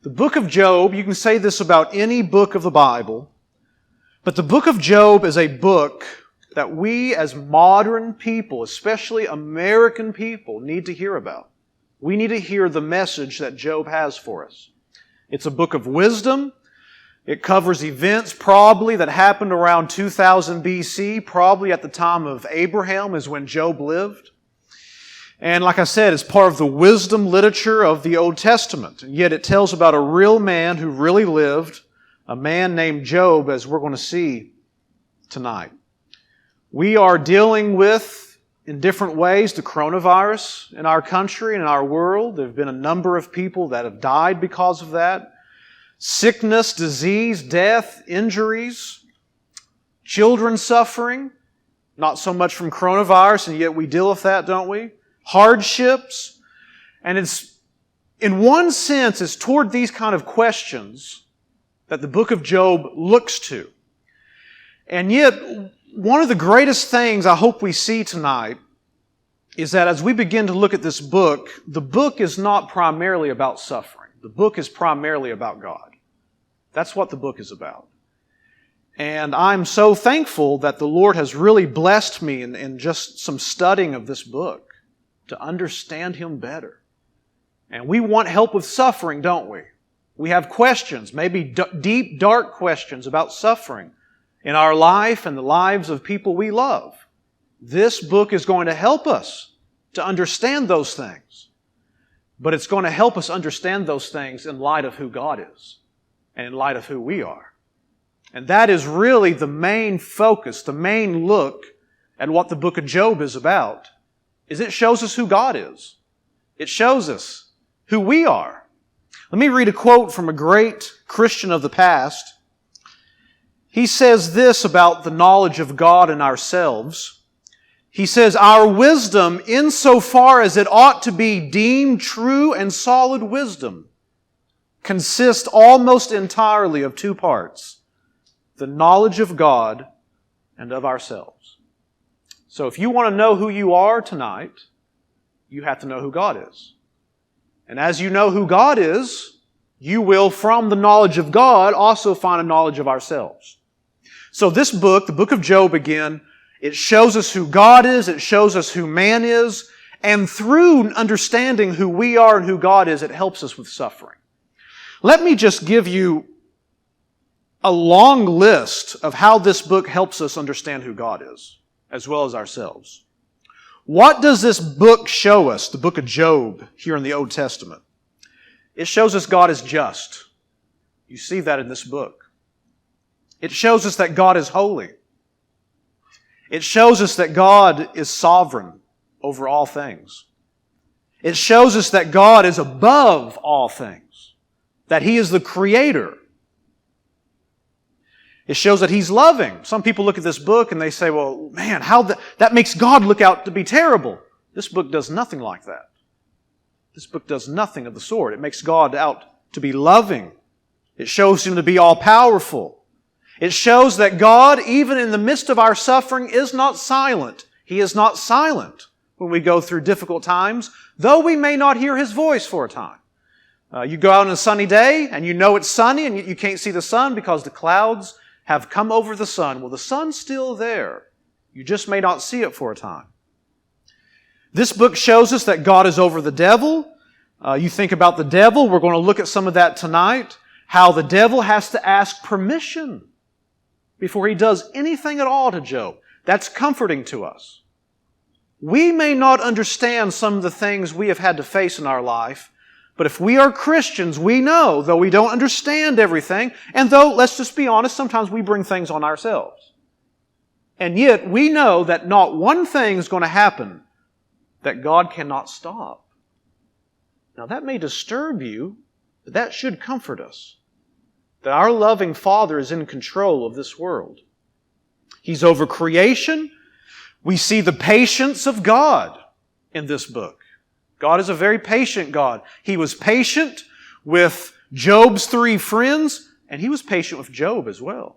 The book of Job, you can say this about any book of the Bible, but the book of Job is a book that we as modern people, especially American people, need to hear about. We need to hear the message that Job has for us. It's a book of wisdom. It covers events probably that happened around 2000 BC, probably at the time of Abraham is when Job lived. And like I said, it's part of the wisdom literature of the Old Testament. And yet it tells about a real man who really lived, a man named Job, as we're going to see tonight. We are dealing with, in different ways, the coronavirus in our country and in our world. There have been a number of people that have died because of that. Sickness, disease, death, injuries, children suffering, not so much from coronavirus, and yet we deal with that, don't we? Hardships. And it's, in one sense, it's toward these kind of questions that the book of Job looks to. And yet, one of the greatest things I hope we see tonight is that as we begin to look at this book, the book is not primarily about suffering. The book is primarily about God. That's what the book is about. And I'm so thankful that the Lord has really blessed me in just some studying of this book to understand Him better. And we want help with suffering, don't we? We have questions, maybe deep, dark questions about suffering in our life and the lives of people we love. This book is going to help us to understand those things. But it's going to help us understand those things in light of who God is and in light of who we are. And that is really the main focus, the main look at what the book of Job is about, is it shows us who God is. It shows us who we are. Let me read a quote from a great Christian of the past. He says this about the knowledge of God and ourselves. He says, "Our wisdom, insofar as it ought to be deemed true and solid wisdom, consists almost entirely of two parts, the knowledge of God and of ourselves." So if you want to know who you are tonight, you have to know who God is. And as you know who God is, you will, from the knowledge of God, also find a knowledge of ourselves. So this book, the book of Job again, it shows us who God is, it shows us who man is, and through understanding who we are and who God is, it helps us with suffering. Let me just give you a long list of how this book helps us understand who God is, as well as ourselves. What does this book show us, the book of Job, here in the Old Testament? It shows us God is just. You see that in this book. It shows us that God is holy. It shows us that God is sovereign over all things. It shows us that God is above all things, that He is the Creator. It shows that He's loving. Some people look at this book and they say, well, man, that makes God look out to be terrible. This book does nothing like that. This book does nothing of the sort. It makes God out to be loving. It shows Him to be all-powerful. It shows that God, even in the midst of our suffering, is not silent. He is not silent when we go through difficult times, though we may not hear His voice for a time. You go out on a sunny day and you know it's sunny and you can't see the sun because the clouds have come over the sun. Well, the sun's still there. You just may not see it for a time. This book shows us that God is over the devil. You think about the devil. We're going to look at some of that tonight. How the devil has to ask permission before he does anything at all to Job. That's comforting to us. We may not understand some of the things we have had to face in our life, but if we are Christians, we know, though we don't understand everything, and though, let's just be honest, sometimes we bring things on ourselves. And yet, we know that not one thing is going to happen that God cannot stop. Now, that may disturb you, but that should comfort us. That our loving Father is in control of this world. He's over creation. We see the patience of God in this book. God is a very patient God. He was patient with Job's 3 friends, and He was patient with Job as well.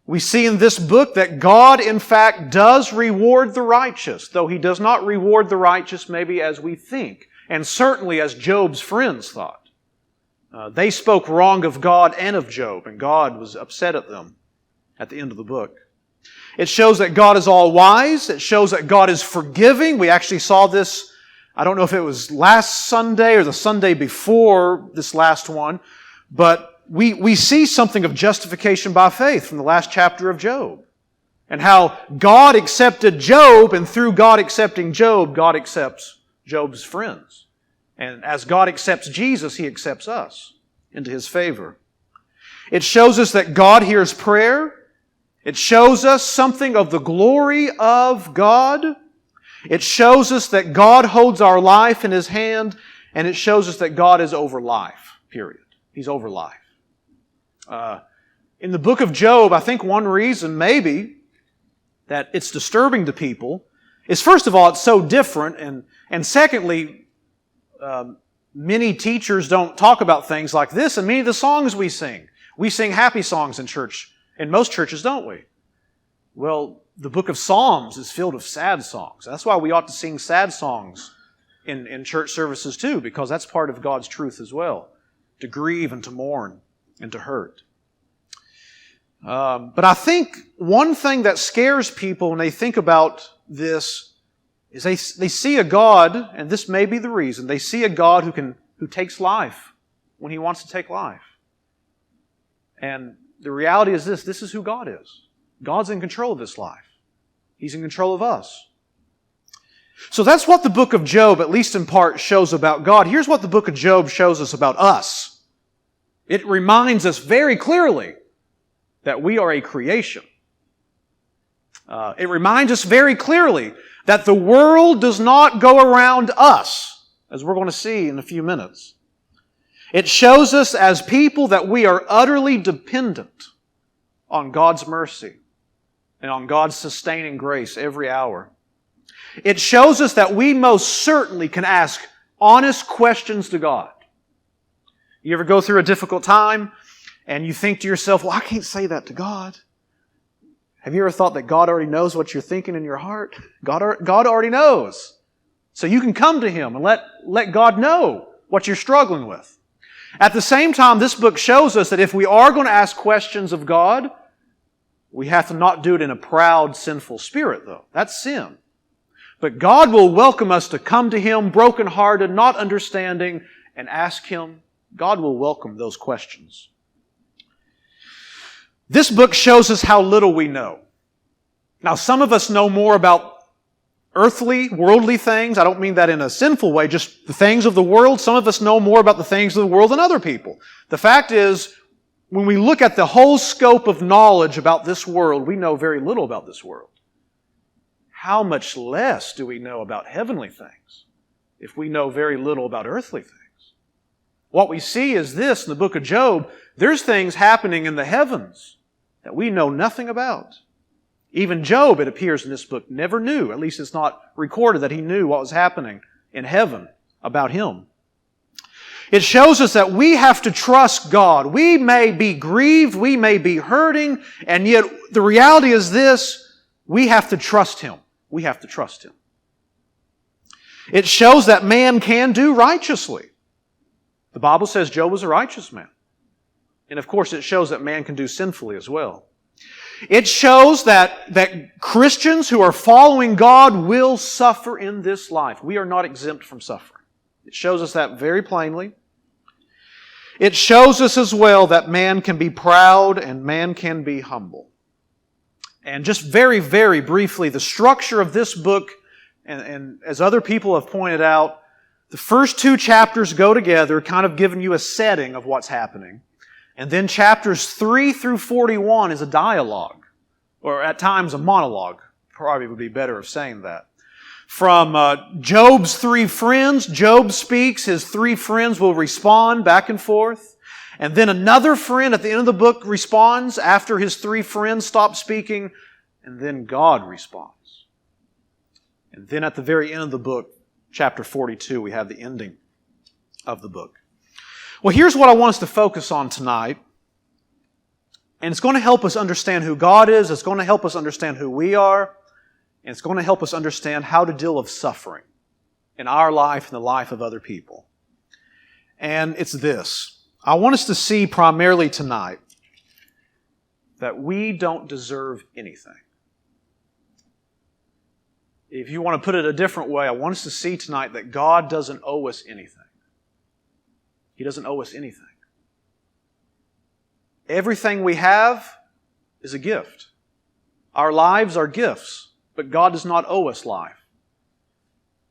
We see in this book that God, in fact, does reward the righteous, though He does not reward the righteous maybe as we think, and certainly as Job's friends thought. They spoke wrong of God and of Job, and God was upset at them at the end of the book. It shows that God is all-wise. It shows that God is forgiving. We actually saw this, I don't know if it was last Sunday or the Sunday before this last one, but we see something of justification by faith from the last chapter of Job. And how God accepted Job, and through God accepting Job, God accepts Job's friends. And as God accepts Jesus, He accepts us into His favor. It shows us that God hears prayer. It shows us something of the glory of God. It shows us that God holds our life in His hand, and it shows us that God is over life, period. He's over life. In the book of Job, I think one reason maybe that it's disturbing to people is, first of all, it's so different, and secondly, many teachers don't talk about things like this, and many of the songs we sing happy songs in church, in most churches, don't we? Well, the book of Psalms is filled with sad songs. That's why we ought to sing sad songs in church services too, because that's part of God's truth as well, to grieve and to mourn and to hurt. But I think one thing that scares people when they think about this is they see a God, and this may be the reason, they see a God who takes life when He wants to take life. And the reality is this is who God is. God's in control of this life. He's in control of us. So that's what the book of Job, at least in part, shows about God. Here's what the book of Job shows us about us. It reminds us very clearly that we are a creation. It reminds us very clearly that the world does not go around us, as we're going to see in a few minutes. It shows us as people that we are utterly dependent on God's mercy and on God's sustaining grace every hour. It shows us that we most certainly can ask honest questions to God. You ever go through a difficult time and you think to yourself, well, I can't say that to God. Have you ever thought that God already knows what you're thinking in your heart? God already knows. So you can come to Him and let God know what you're struggling with. At the same time, this book shows us that if we are going to ask questions of God, we have to not do it in a proud, sinful spirit, though. That's sin. But God will welcome us to come to Him brokenhearted, not understanding, and ask Him. God will welcome those questions. This book shows us how little we know. Now, some of us know more about earthly, worldly things. I don't mean that in a sinful way, just the things of the world. Some of us know more about the things of the world than other people. The fact is, when we look at the whole scope of knowledge about this world, we know very little about this world. How much less do we know about heavenly things if we know very little about earthly things? What we see is this in the book of Job. There's things happening in the heavens that we know nothing about. Even Job, it appears in this book, never knew, at least it's not recorded that he knew what was happening in heaven about him. It shows us that we have to trust God. We may be grieved, we may be hurting, and yet the reality is this, we have to trust Him. We have to trust Him. It shows that man can do righteously. The Bible says Job was a righteous man. And of course it shows that man can do sinfully as well. It shows that Christians who are following God will suffer in this life. We are not exempt from suffering. It shows us that very plainly. It shows us as well that man can be proud and man can be humble. And just very, very briefly, the structure of this book, and as other people have pointed out, the first two chapters go together, kind of giving you a setting of what's happening. And then chapters 3 through 41 is a dialogue, or at times a monologue. Probably would be better of saying that. From Job's three friends, Job speaks, his three friends will respond back and forth. And then another friend at the end of the book responds after his three friends stop speaking, and then God responds. And then at the very end of the book, chapter 42, we have the ending of the book. Well, here's what I want us to focus on tonight. And it's going to help us understand who God is. It's going to help us understand who we are. And it's going to help us understand how to deal with suffering in our life and the life of other people. And it's this. I want us to see primarily tonight that we don't deserve anything. If you want to put it a different way, I want us to see tonight that God doesn't owe us anything. He doesn't owe us anything. Everything we have is a gift. Our lives are gifts, but God does not owe us life.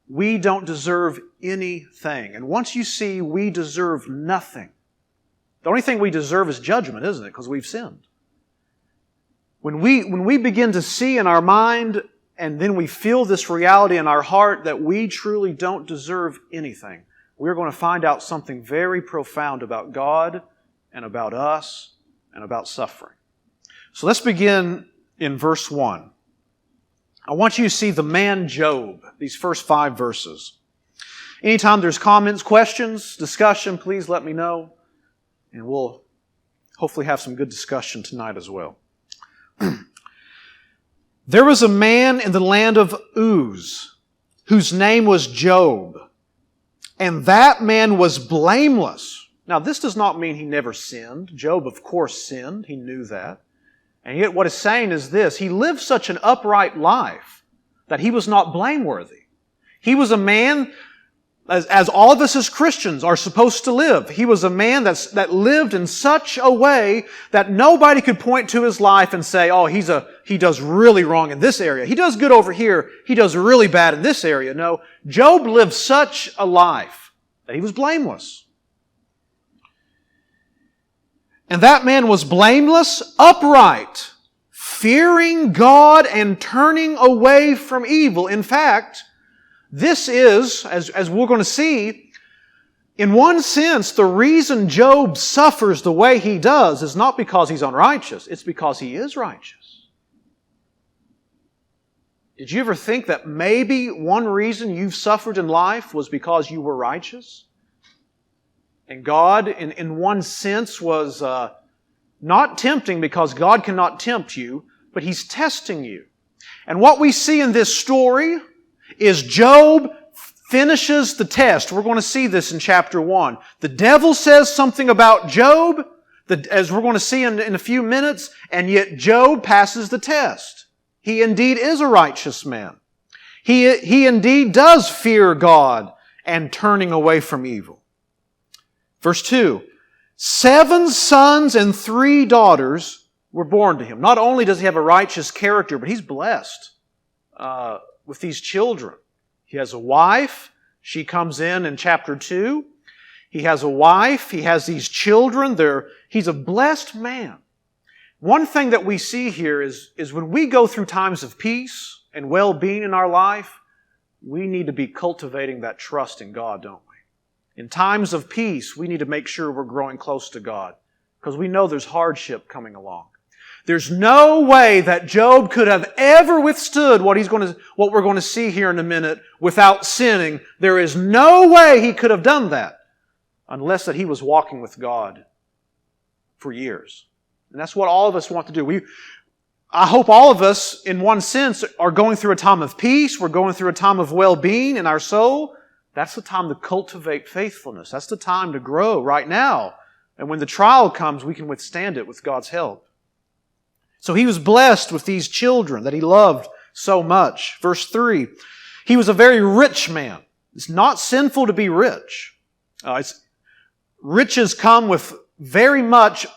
We don't deserve anything. And once you see we deserve nothing, the only thing we deserve is judgment, isn't it? Because we've sinned. When we begin to see in our mind and then we feel this reality in our heart that we truly don't deserve anything, we're going to find out something very profound about God and about us and about suffering. So let's begin in verse 1. I want you to see the man Job, these first 5 verses. Anytime there's comments, questions, discussion, please let me know. And we'll hopefully have some good discussion tonight as well. There was a man in the land of Uz, whose name was Job, and that man was blameless. Now, this does not mean he never sinned. Job, of course, sinned. He knew that. And yet what it's saying is this: he lived such an upright life that he was not blameworthy. He was a man, as all of us as Christians are supposed to live. He was a man that lived in such a way that nobody could point to his life and say, oh, he does really wrong in this area. He does good over here. He does really bad in this area. No, Job lived such a life that he was blameless. And that man was blameless, upright, fearing God and turning away from evil. In fact, this is, as we're going to see, in one sense, the reason Job suffers the way he does is not because he's unrighteous. It's because he is righteous. Did you ever think that maybe one reason you've suffered in life was because you were righteous? And God, in one sense, was not tempting because God cannot tempt you, but He's testing you. And what we see in this story is Job finishes the test. We're going to see this in chapter 1. The devil says something about Job, as we're going to see in a few minutes, and yet Job passes the test. He indeed is a righteous man. He indeed does fear God and turning away from evil. Verse 2, 7 sons and 3 daughters were born to him. Not only does he have a righteous character, but he's blessed with these children. He has a wife. She comes in chapter 2. He has a wife. He has these children. He's a blessed man. One thing that we see here is when we go through times of peace and well-being in our life, we need to be cultivating that trust in God, don't we? In times of peace, we need to make sure we're growing close to God because we know there's hardship coming along. There's no way that Job could have ever withstood what we're going to see here in a minute without sinning. There is no way he could have done that unless that he was walking with God for years. And that's what all of us want to do. I hope all of us, in one sense, are going through a time of peace. We're going through a time of well-being in our soul. That's the time to cultivate faithfulness. That's the time to grow right now. And when the trial comes, we can withstand it with God's help. So he was blessed with these children that he loved so much. Verse 3, he was a very rich man. It's not sinful to be rich. Riches come with very much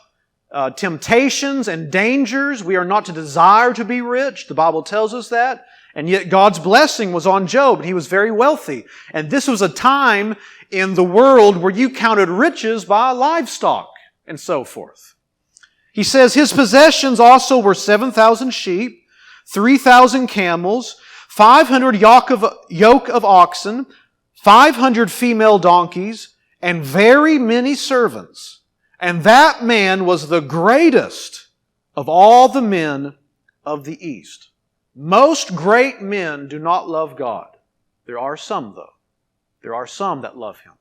temptations and dangers. We are not to desire to be rich. The Bible tells us that. And yet God's blessing was on Job, and he was very wealthy. And this was a time in the world where you counted riches by livestock and so forth. He says his possessions also were 7,000 sheep, 3,000 camels, 500 yoke of oxen, 500 female donkeys, and very many servants. And that man was the greatest of all the men of the East. Most great men do not love God. There are some, though. There are some that love Him.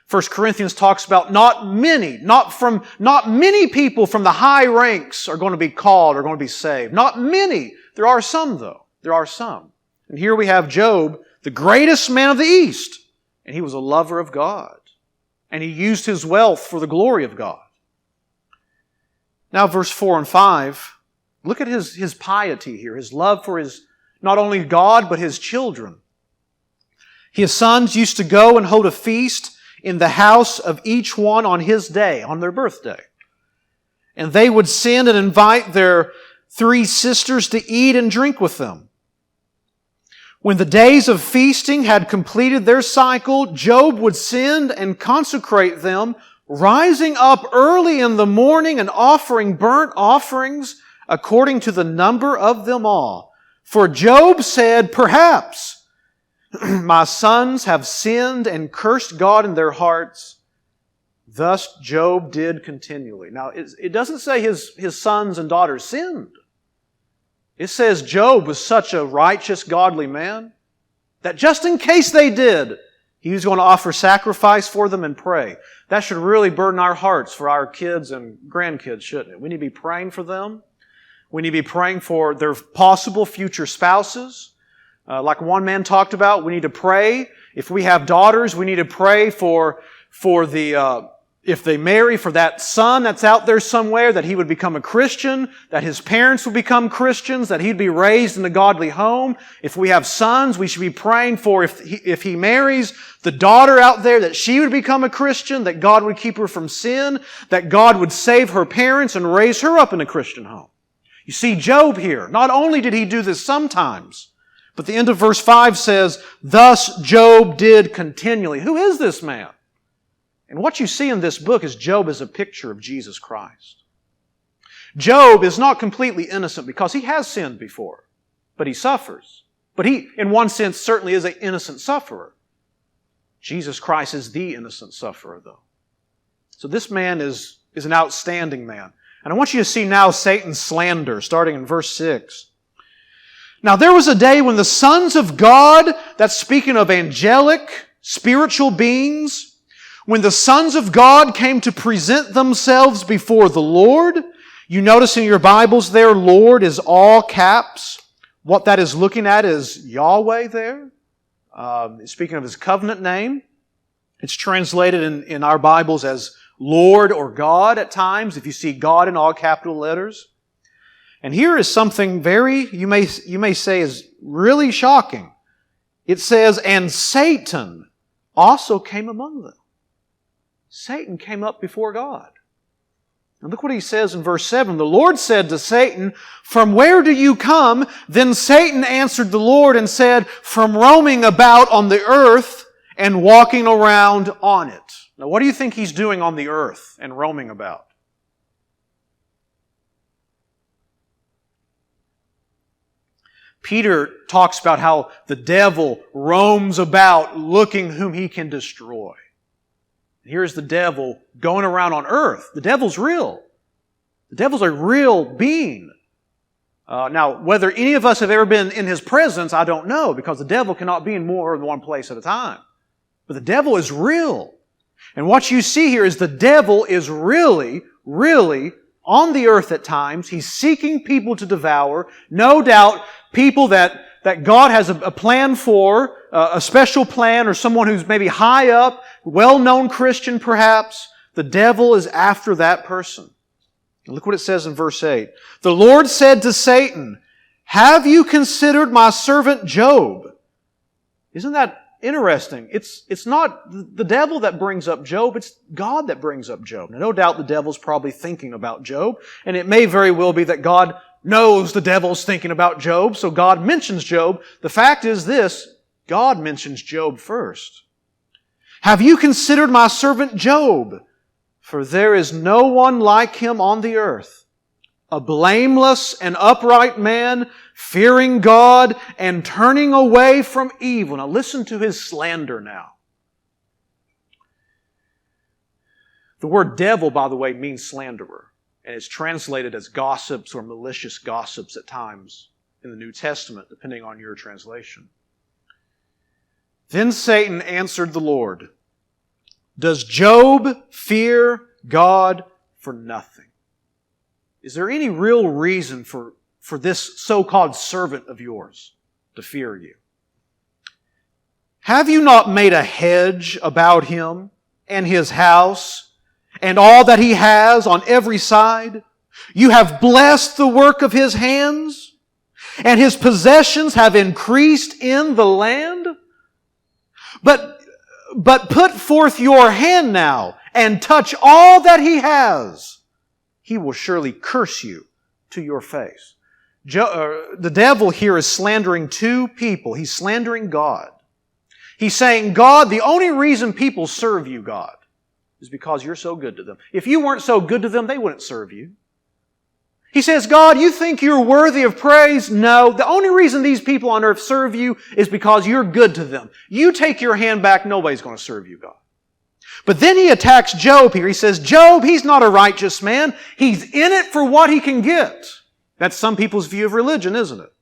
1 Corinthians talks about not many people from the high ranks are going to be called or going to be saved. Not many. There are some, though. There are some. And here we have Job, the greatest man of the East. And he was a lover of God. and he used his wealth for the glory of God. Now verse 4 and 5, look at his piety here, his love for not only God, but his children. His sons used to go and hold a feast in the house of each one on his day, on their birthday. And they would send and invite their 3 sisters to eat and drink with them. When the days of feasting had completed their cycle, Job would send and consecrate them, rising up early in the morning and offering burnt offerings according to the number of them all. For Job said, perhaps my sons have sinned and cursed God in their hearts. Thus Job did continually. Now, it doesn't say his sons and daughters sinned. It says Job was such a righteous, godly man that just in case they did, he was going to offer sacrifice for them and pray. That should really burden our hearts for our kids and grandkids, shouldn't it? We need to be praying for them. We need to be praying for their possible future spouses. Like one man talked about, we need to pray. If we have daughters, we need to pray for if they marry, for that son that's out there somewhere, that he would become a Christian, that his parents would become Christians, that he'd be raised in a godly home. If we have sons, we should be praying for if he marries the daughter out there, that she would become a Christian, that God would keep her from sin, that God would save her parents and raise her up in a Christian home. You see Job here. Not only did he do this sometimes, but the end of verse 5 says, thus Job did continually. Who is this man? And what you see in this book is Job is a picture of Jesus Christ. Job is not completely innocent because he has sinned before, but he suffers. But he, in one sense, certainly is an innocent sufferer. Jesus Christ is the innocent sufferer, though. So this man is an outstanding man. And I want you to see now Satan's slander, starting in verse 6. Now there was a day when the sons of God, that's speaking of angelic, spiritual beings, when the sons of God came to present themselves before the Lord. You notice in your Bibles there, Lord is all caps. What that is looking at is Yahweh there. Speaking of His covenant name. It's translated in our Bibles as Lord or God at times, if you see God in all capital letters. And here is something you may say is really shocking. It says, and Satan also came among them. Satan came up before God. And look what he says in verse 7. The Lord said to Satan, from where do you come? Then Satan answered the Lord and said, from roaming about on the earth and walking around on it. Now what do you think he's doing on the earth and roaming about? Peter talks about how the devil roams about looking whom he can destroy. Here's the devil going around on earth. The devil's real. The devil's a real being. Now, whether any of us have ever been in his presence, I don't know, because the devil cannot be in more than one place at a time. But the devil is real. And what you see here is the devil is really, really on the earth at times. He's seeking people to devour. No doubt, people that God has a plan for, a special plan, or someone who's maybe high up, well-known Christian perhaps. The devil is after that person. And look what it says in verse 8. The Lord said to Satan, have you considered my servant Job? Isn't that interesting? It's not the devil that brings up Job, it's God that brings up Job. Now, no doubt the devil's probably thinking about Job, and it may very well be that God knows the devil's thinking about Job, so God mentions Job. The fact is this, God mentions Job first. Have you considered my servant Job? For there is no one like him on the earth, a blameless and upright man, fearing God and turning away from evil. Now listen to his slander now. The word devil, by the way, means slanderer. And it's translated as gossips or malicious gossips at times in the New Testament, depending on your translation. Then Satan answered the Lord, does Job fear God for nothing? Is there any real reason for this so-called servant of yours to fear you? Have you not made a hedge about him and his house and all that he has on every side. You have blessed the work of his hands, and his possessions have increased in the land. But put forth your hand now and touch all that he has. He will surely curse you to your face. The devil here is slandering two people. He's slandering God. He's saying, God, the only reason people serve you, God, is because you're so good to them. If you weren't so good to them, they wouldn't serve you. He says, God, you think you're worthy of praise? No. The only reason these people on earth serve you is because you're good to them. You take your hand back, nobody's going to serve you, God. But then he attacks Job here. He says, Job, he's not a righteous man. He's in it for what he can get. That's some people's view of religion, isn't it?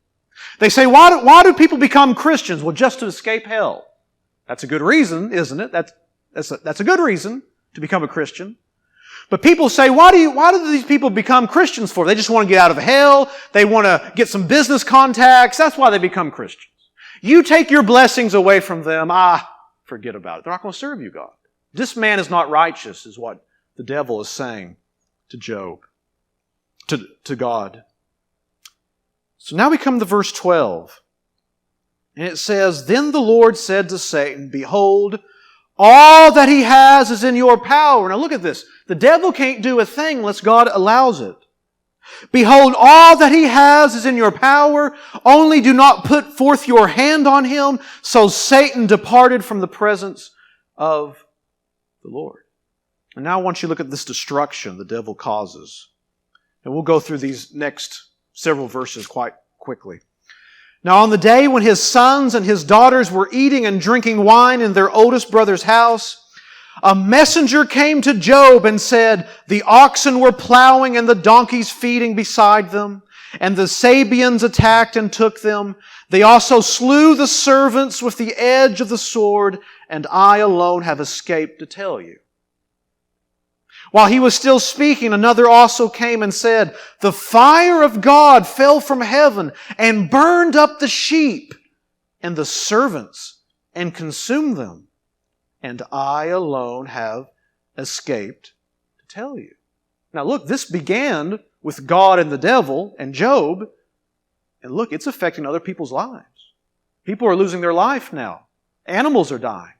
They say, why do people become Christians? Well, just to escape hell. That's a good reason, isn't it? That's a good reason to become a Christian. But people say, why do these people become Christians for? They just want to get out of hell. They want to get some business contacts. That's why they become Christians. You take your blessings away from them. Forget about it. They're not going to serve you, God. This man is not righteous, is what the devil is saying to Job, to God. So now we come to verse 12. And it says, Then the Lord said to Satan, Behold, all that he has is in your power. Now look at this. The devil can't do a thing unless God allows it. Behold, all that he has is in your power. Only do not put forth your hand on him. So Satan departed from the presence of the Lord. And now I want you to look at this destruction the devil causes. And we'll go through these next several verses quite quickly. Now on the day when his sons and his daughters were eating and drinking wine in their oldest brother's house, a messenger came to Job and said, The oxen were plowing and the donkeys feeding beside them, and the Sabeans attacked and took them. They also slew the servants with the edge of the sword, and I alone have escaped to tell you. While he was still speaking, another also came and said, The fire of God fell from heaven and burned up the sheep and the servants and consumed them. And I alone have escaped to tell you. Now look, this began with God and the devil and Job. And look, it's affecting other people's lives. People are losing their life now. Animals are dying.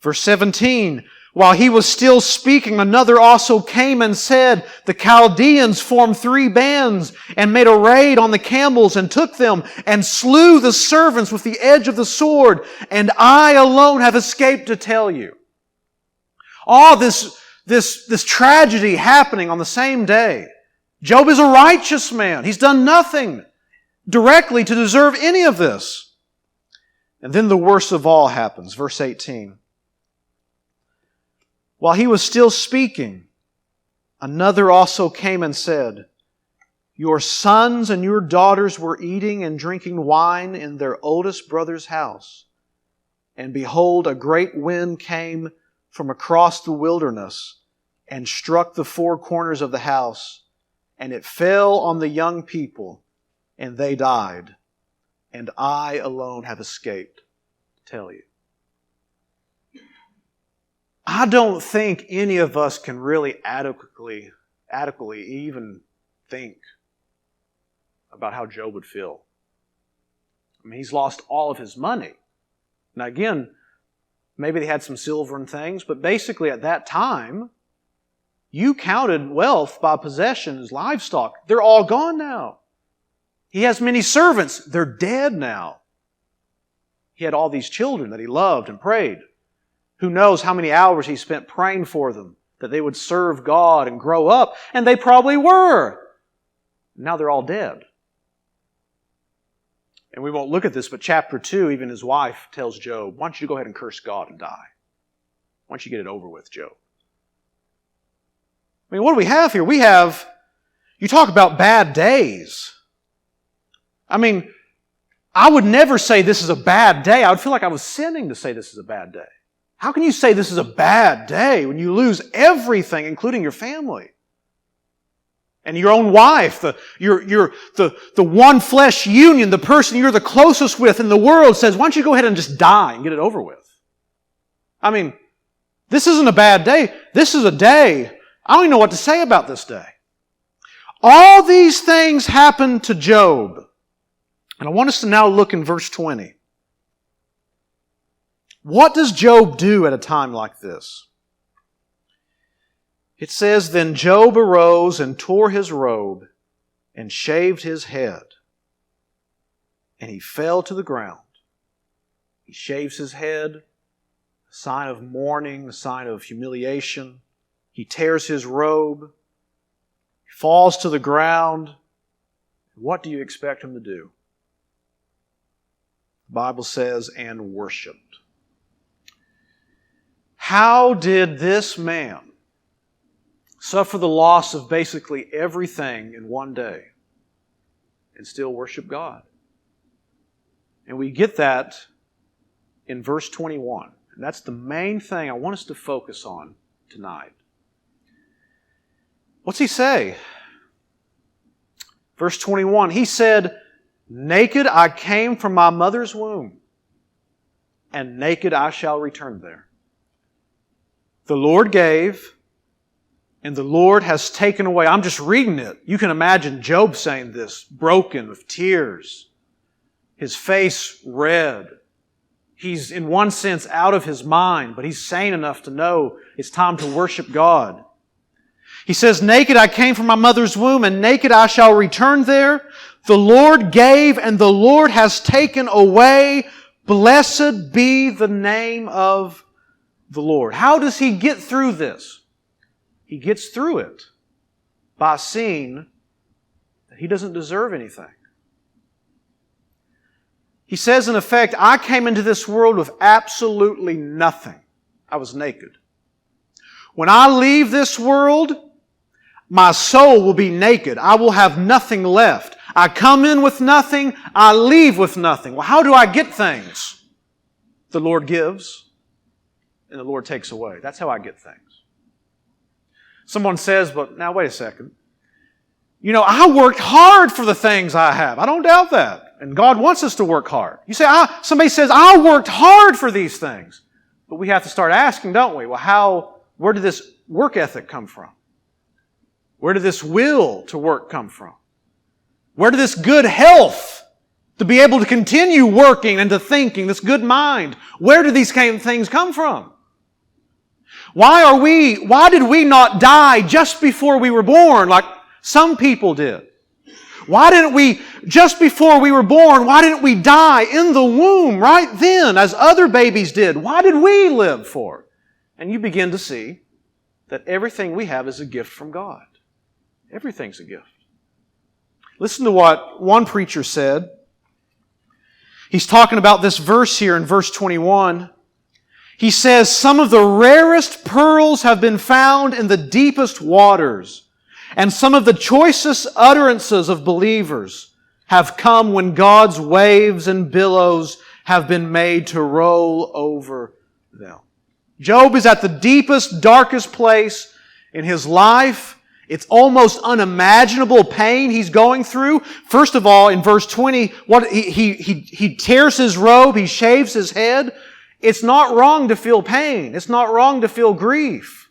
Verse 17, While he was still speaking, another also came and said, The Chaldeans formed 3 bands and made a raid on the camels and took them and slew the servants with the edge of the sword, and I alone have escaped to tell you. All this tragedy happening on the same day. Job is a righteous man. He's done nothing directly to deserve any of this. And then the worst of all happens. Verse 18. While he was still speaking, another also came and said, Your sons and your daughters were eating and drinking wine in their oldest brother's house. And behold, a great wind came from across the wilderness and struck the 4 corners of the house, and it fell on the young people, and they died. And I alone have escaped to tell you. I don't think any of us can really adequately even think about how Job would feel. I mean, he's lost all of his money. Now again, maybe they had some silver and things, but basically at that time, you counted wealth by possessions, livestock. They're all gone now. He has many servants. They're dead now. He had all these children that he loved and prayed. Who knows how many hours he spent praying for them, that they would serve God and grow up. And they probably were. Now they're all dead. And we won't look at this, but chapter 2, even his wife tells Job, Why don't you go ahead and curse God and die? Why don't you get it over with, Job? I mean, what do we have here? You talk about bad days. I mean, I would never say this is a bad day. I would feel like I was sinning to say this is a bad day. How can you say this is a bad day when you lose everything, including your family? And your own wife, the one flesh union, the person you're the closest with in the world says, why don't you go ahead and just die and get it over with? I mean, this isn't a bad day. This is a day, I don't even know what to say about this day. All these things happened to Job. And I want us to now look in verse 20. What does Job do at a time like this? It says, Then Job arose and tore his robe and shaved his head. And he fell to the ground. He shaves his head, a sign of mourning, a sign of humiliation. He tears his robe. He falls to the ground. What do you expect him to do? The Bible says, and worshiped. How did this man suffer the loss of basically everything in one day and still worship God? And we get that in verse 21. And that's the main thing I want us to focus on tonight. What's he say? Verse 21, he said, Naked I came from my mother's womb, and naked I shall return there. The Lord gave, and the Lord has taken away. I'm just reading it. You can imagine Job saying this, broken with tears, his face red. He's, in one sense, out of his mind, but he's sane enough to know it's time to worship God. He says, Naked I came from my mother's womb, and naked I shall return there. The Lord gave, and the Lord has taken away. Blessed be the name of the Lord. How does he get through this? He gets through it by seeing that he doesn't deserve anything. He says, in effect, I came into this world with absolutely nothing. I was naked. When I leave this world, my soul will be naked. I will have nothing left. I come in with nothing. I leave with nothing. Well, how do I get things? The Lord gives, and the Lord takes away. That's how I get things. Someone says, but now wait a second. You know, I worked hard for the things I have. I don't doubt that. And God wants us to work hard. You say, somebody says, I worked hard for these things. But we have to start asking, don't we? Well, where did this work ethic come from? Where did this will to work come from? Where did this good health to be able to continue working and to thinking, this good mind, where did these kind of things come from? Why did we not die just before we were born like some people did? Why didn't we, just before we were born, why didn't we die in the womb right then as other babies did? Why did we live for? And you begin to see that everything we have is a gift from God. Everything's a gift. Listen to what one preacher said. He's talking about this verse here in verse 21. He says, some of the rarest pearls have been found in the deepest waters, and some of the choicest utterances of believers have come when God's waves and billows have been made to roll over them. Job is at the deepest, darkest place in his life. It's almost unimaginable pain he's going through. First of all, in verse 20, he tears his robe, he shaves his head. It's not wrong to feel pain. It's not wrong to feel grief.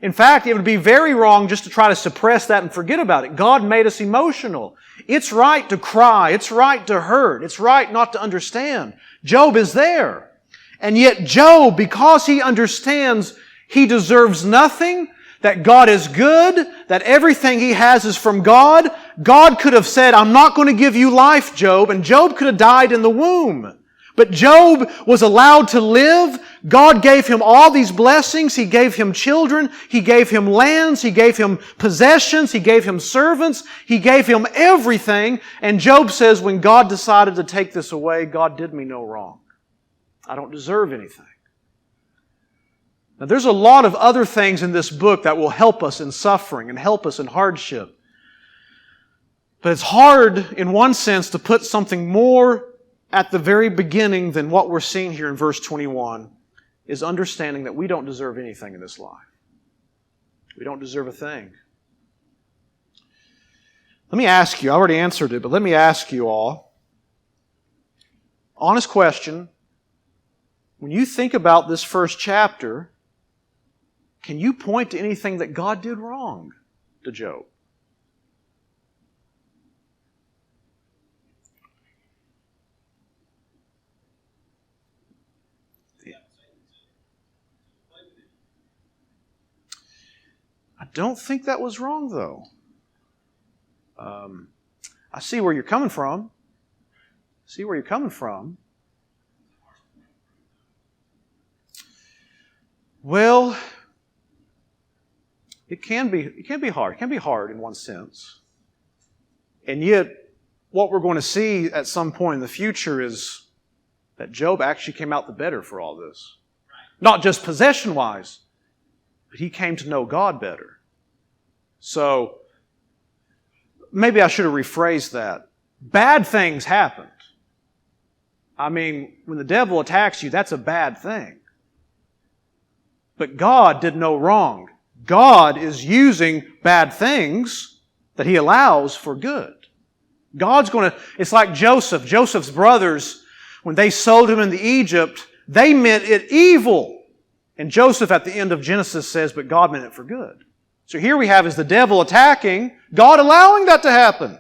In fact, it would be very wrong just to try to suppress that and forget about it. God made us emotional. It's right to cry. It's right to hurt. It's right not to understand. Job is there. And yet Job, because he understands he deserves nothing, that God is good, that everything he has is from God, God could have said, I'm not going to give you life, Job, and Job could have died in the womb. But Job was allowed to live. God gave him all these blessings. He gave him children. He gave him lands. He gave him possessions. He gave him servants. He gave him everything. And Job says, when God decided to take this away, God did me no wrong. I don't deserve anything. Now, there's a lot of other things in this book that will help us in suffering and help us in hardship. But it's hard, in one sense, to put something more at the very beginning than what we're seeing here in verse 21 is understanding that we don't deserve anything in this life. We don't deserve a thing. Let me ask you, I already answered it, but let me ask you all, honest question, when you think about this first chapter, can you point to anything that God did wrong to Job? I don't think that was wrong, though. I see where you're coming from. Well, it can be hard. It can be hard in one sense. And yet, what we're going to see at some point in the future is that Job actually came out the better for all this. Not just possession-wise, but he came to know God better. So, maybe I should have rephrased that. Bad things happened. I mean, when the devil attacks you, that's a bad thing. But God did no wrong. God is using bad things that He allows for good. It's like Joseph. Joseph's brothers, when they sold him into Egypt, they meant it evil. And Joseph at the end of Genesis says, but God meant it for good. So here we have is the devil attacking, God allowing that to happen.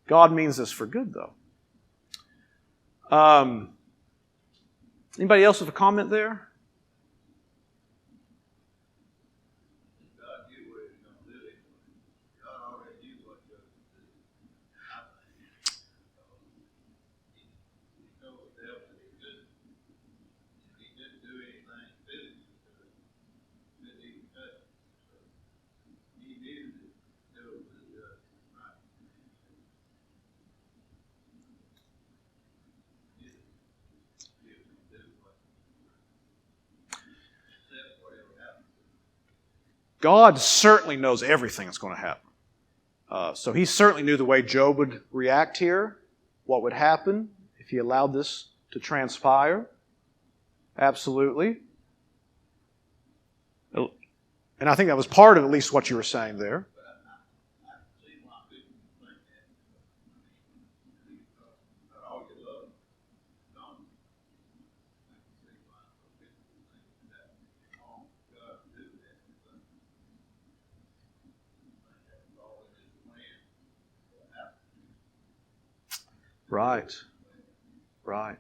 God means this for good, though. Anybody else with a comment there? God certainly knows everything that's going to happen. So He certainly knew the way Job would react here, what would happen if He allowed this to transpire. Absolutely. And I think that was part of at least what you were saying there. Right. Right.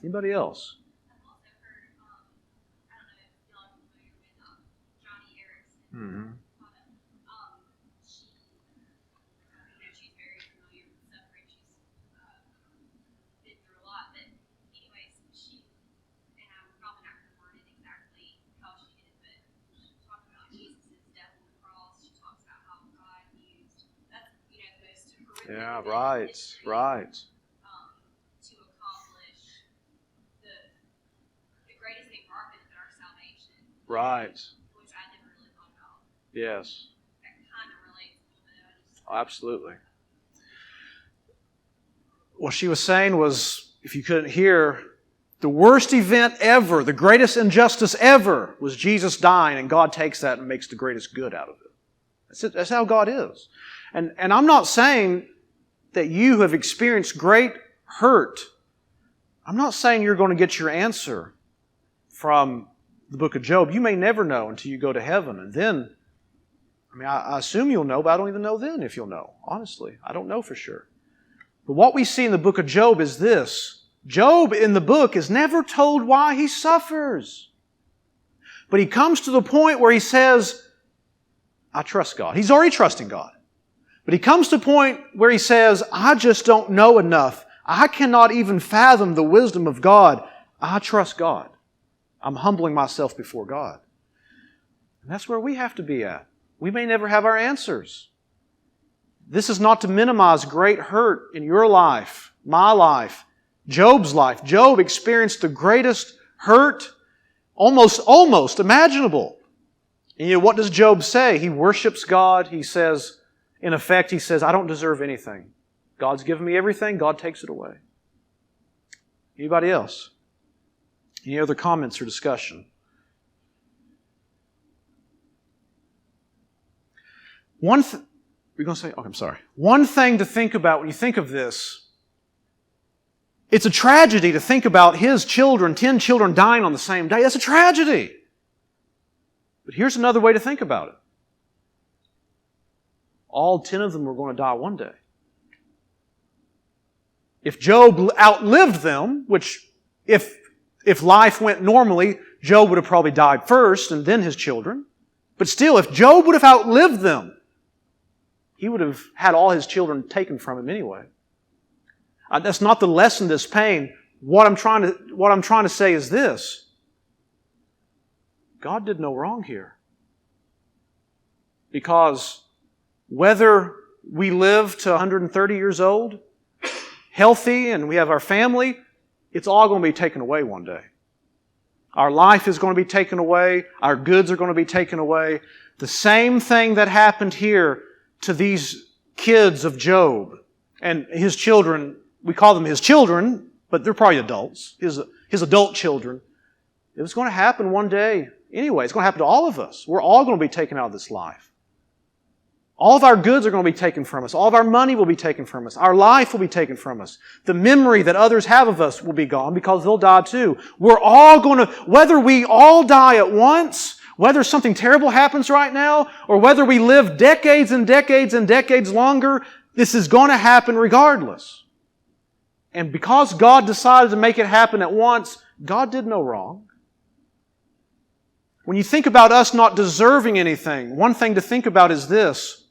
Anybody else? Mm-hmm. Yeah, right. To accomplish the greatest thing for our benefit, our salvation. Right. Which I never really thought about. Yes. That kind of relates a little bit. Absolutely. What she was saying was, if you couldn't hear, the worst event ever, the greatest injustice ever, was Jesus dying, and God takes that and makes the greatest good out of it. That's how God is. And I'm not saying that you have experienced great hurt. I'm not saying you're going to get your answer from the book of Job. You may never know until you go to heaven. And then, I assume you'll know, but I don't even know then if you'll know. Honestly, I don't know for sure. But what we see in the book of Job is this. Job in the book is never told why he suffers. But he comes to the point where he says, I trust God. He's already trusting God. But he comes to a point where he says, I just don't know enough. I cannot even fathom the wisdom of God. I trust God. I'm humbling myself before God. And that's where we have to be at. We may never have our answers. This is not to minimize great hurt in your life, my life, Job's life. Job experienced the greatest hurt almost imaginable. And what does Job say? He worships God. He says, in effect, he says, I don't deserve anything. God's given me everything. God takes it away. Anybody else? Any other comments or discussion? We're going to say, okay, I'm sorry. One thing to think about when you think of this, it's a tragedy to think about his children, 10 children dying on the same day. That's a tragedy. But here's another way to think about it. All 10 of them were going to die one day. If Job outlived them, which if life went normally, Job would have probably died first and then his children. But still, if Job would have outlived them, he would have had all his children taken from him anyway. That's not the lesson, this pain. What I'm trying to say is this. God did no wrong here. Because whether we live to 130 years old, healthy, and we have our family, it's all going to be taken away one day. Our life is going to be taken away. Our goods are going to be taken away. The same thing that happened here to these kids of Job and his children. We call them his children, but they're probably adults. His adult children. It was going to happen one day anyway. It's going to happen to all of us. We're all going to be taken out of this life. All of our goods are going to be taken from us. All of our money will be taken from us. Our life will be taken from us. The memory that others have of us will be gone because they'll die too. We're all going to, whether we all die at once, whether something terrible happens right now, or whether we live decades and decades and decades longer, this is going to happen regardless. And because God decided to make it happen at once, God did no wrong. When you think about us not deserving anything, one thing to think about is this.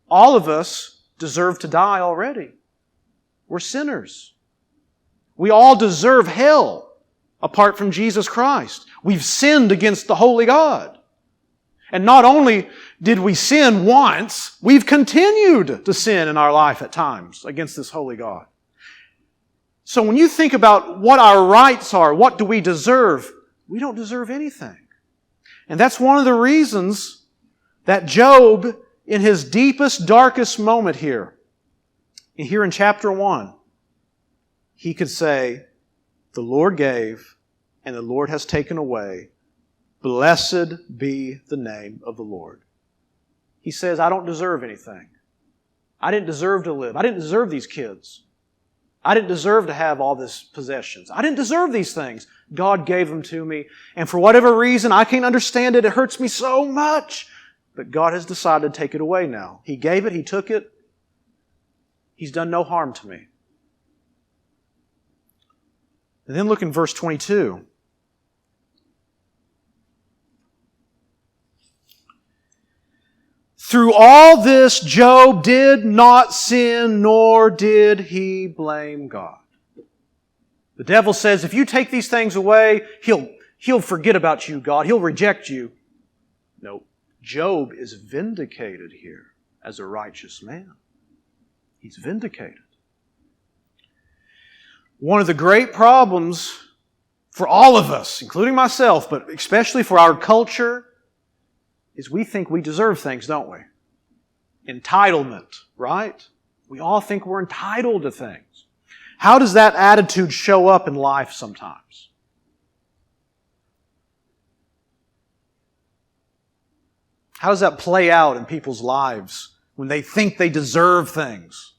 All of us deserve to die already. We're sinners. We all deserve hell apart from Jesus Christ. We've sinned against the holy God. And not only did we sin once, we've continued to sin in our life at times against this holy God. So when you think about what our rights are, what do we deserve? We don't deserve anything. And that's one of the reasons that Job, in his deepest, darkest moment here in chapter 1, he could say, "The Lord gave, and the Lord has taken away. Blessed be the name of the Lord." He says, I don't deserve anything. I didn't deserve to live. I didn't deserve these kids. I didn't deserve to have all these possessions. I didn't deserve these things. God gave them to me. And for whatever reason, I can't understand it. It hurts me so much. But God has decided to take it away now. He gave it. He took it. He's done no harm to me. And then look in verse 22. Through all this, Job did not sin, nor did he blame God. The devil says, if you take these things away, he'll forget about you, God. He'll reject you. No, Job is vindicated here as a righteous man. He's vindicated. One of the great problems for all of us, including myself, but especially for our culture, is we think we deserve things, don't we? Entitlement, right? We all think we're entitled to things. How does that attitude show up in life sometimes? How does that play out in people's lives when they think they deserve things?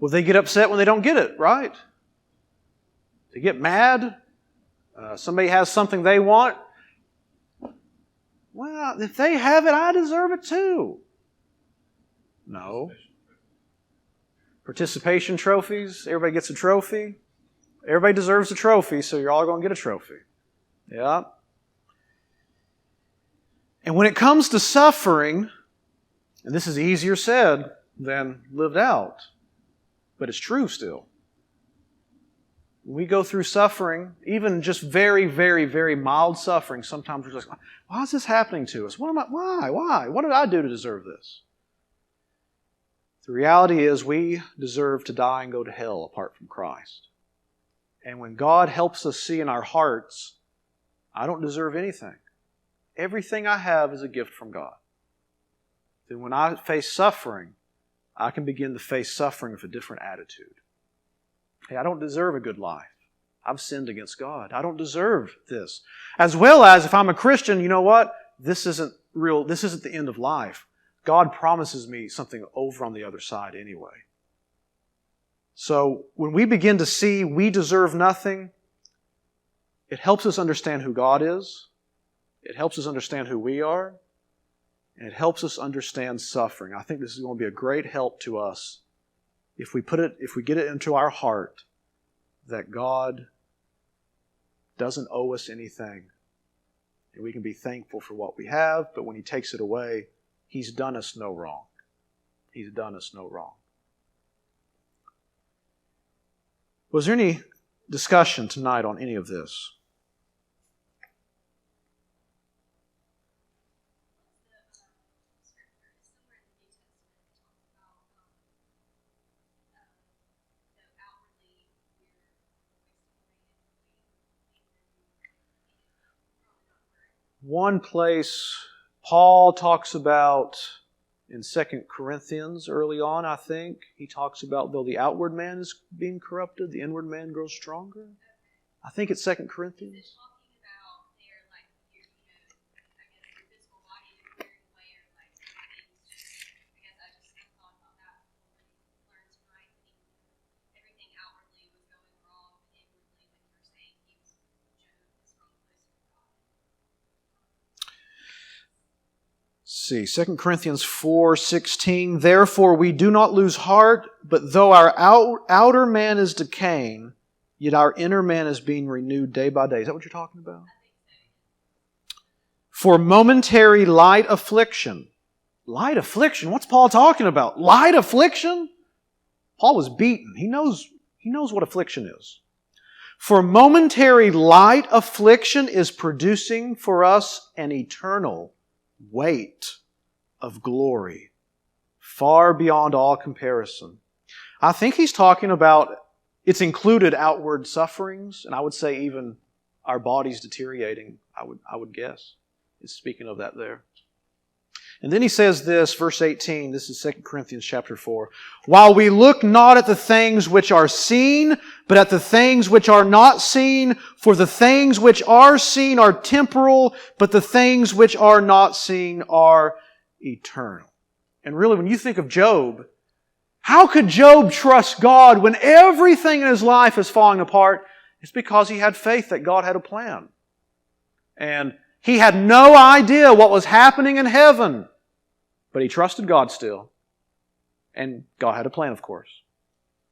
Well, they get upset when they don't get it, right? They get mad. Somebody has something they want. Well, if they have it, I deserve it too. No. Participation trophies. Everybody gets a trophy. Everybody deserves a trophy, so you're all going to get a trophy. Yeah. And when it comes to suffering, and this is easier said than lived out, but it's true still. When we go through suffering, even just very, very, very mild suffering, sometimes we're just like, why is this happening to us? Why? What did I do to deserve this? The reality is we deserve to die and go to hell apart from Christ. And when God helps us see in our hearts, I don't deserve anything. Everything I have is a gift from God. Then when I face suffering, I can begin to face suffering with a different attitude. Hey, I don't deserve a good life. I've sinned against God. I don't deserve this. As well as, if I'm a Christian, you know what? This isn't real. This isn't the end of life. God promises me something over on the other side anyway. So when we begin to see we deserve nothing, it helps us understand who God is. It helps us understand who we are. And it helps us understand suffering. I think this is going to be a great help to us if we get it into our heart that God doesn't owe us anything. And we can be thankful for what we have, but when He takes it away, He's done us no wrong. He's done us no wrong. Was there any discussion tonight on any of this? One place Paul talks about in 2 Corinthians early on, I think, he talks about though the outward man is being corrupted, the inward man grows stronger. I think it's 2 Corinthians. See, 2 Corinthians 4:16, therefore we do not lose heart, but though our outer man is decaying, yet our inner man is being renewed day by day. Is that what you're talking about? For momentary light affliction. Light affliction? What's Paul talking about? Light affliction? Paul was beaten. He knows what affliction is. For momentary light affliction is producing for us an eternal weight of glory, far beyond all comparison. I think he's talking about, it's included outward sufferings, and I would say even our bodies deteriorating, I would guess. It's speaking of that there. And then he says this, verse 18, this is 2 Corinthians chapter 4. While we look not at the things which are seen, but at the things which are not seen, for the things which are seen are temporal, but the things which are not seen are eternal. And really, when you think of Job, how could Job trust God when everything in his life is falling apart? It's because he had faith that God had a plan. And he had no idea what was happening in heaven, but he trusted God still. And God had a plan, of course.